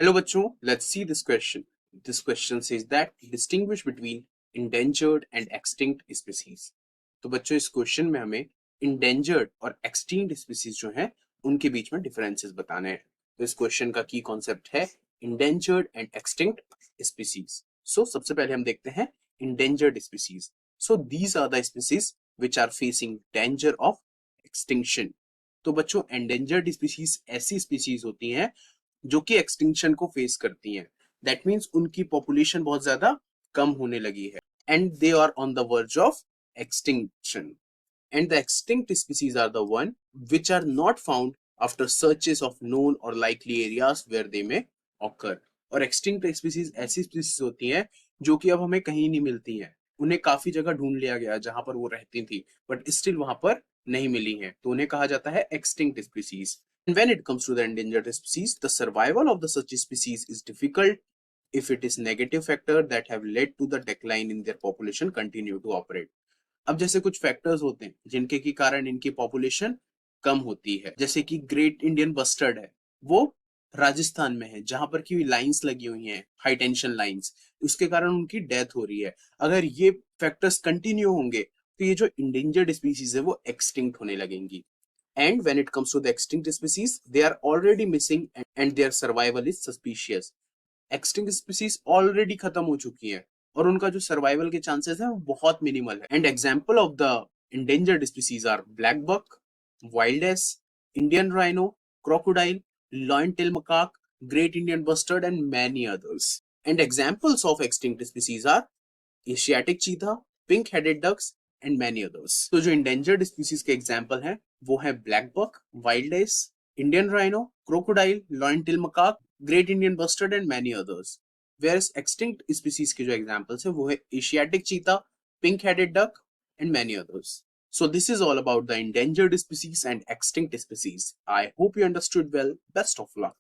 Hello बच्चों, let's see this question. This question says that distinguish between endangered and extinct species. तो बच्चों इस question में हमें endangered और extinct species जो हैं उनके बीच में differences बताने हैं. तो इस क्वेश्चन का की कॉन्सेप्ट है endangered and extinct species. So सबसे पहले हम देखते हैं endangered species. So these are the species which are facing danger of extinction. तो बच्चों endangered species ऐसी species होती हैं जो कि एक्सटिंक्शन को फेस करती हैं. दैट मीन्स उनकी पॉपुलेशन बहुत ज्यादा कम होने लगी है and they are on the verge of extinction. And the extinct species are the one which are not found after searches of known or likely areas where they may occur. और extinct species ऐसी species होती हैं जो कि अब हमें कहीं नहीं मिलती हैं. उन्हें काफी जगह ढूंढ लिया गया जहां पर वो रहती थी बट स्टिल वहां पर नहीं मिली हैं, तो उन्हें कहा जाता है extinct species. And when it comes to the endangered species, the survival of the such species is difficult if it is negative factor that have led to the decline in their population continue to operate. अब जैसे कुछ factors होते हैं जिनके की कारण इनकी population कम होती है, जैसे कि ग्रेट इंडियन बस्टर्ड है, वो राजस्थान में है जहां पर की लाइंस लगी हुई हैं, हाई टेंशन लाइंस, उसके कारण उनकी डेथ हो रही है. अगर ये फैक्टर्स कंटिन्यू होंगे तो ये जो इंडेंजर्ड स्पीसीज है वो एक्सटिंक्ट होने लगेंगी. And when it comes to the extinct species, they are already missing and their survival is suspicious. Extinct species already खत्म हो चुकी हैं और उनका जो सर्वाइवल के चांसेस हैं वो बहुत मिनिमल है. And example of the endangered species are black buck, wild ass, Indian rhino, crocodile, lion-tailed macaque, great Indian bustard and many others. And examples of extinct species are Asiatic cheetah, pink-headed ducks and many others. तो जो endangered species के example हैं वो है blackbuck, wild ass, Indian rhino, crocodile, lion tail macaque, great Indian bustard and many others. Whereas extinct species के जो examples है वो है Asiatic cheetah, pink headed duck and many others. So this is all about the endangered species and extinct species. I hope you understood well. Best of luck.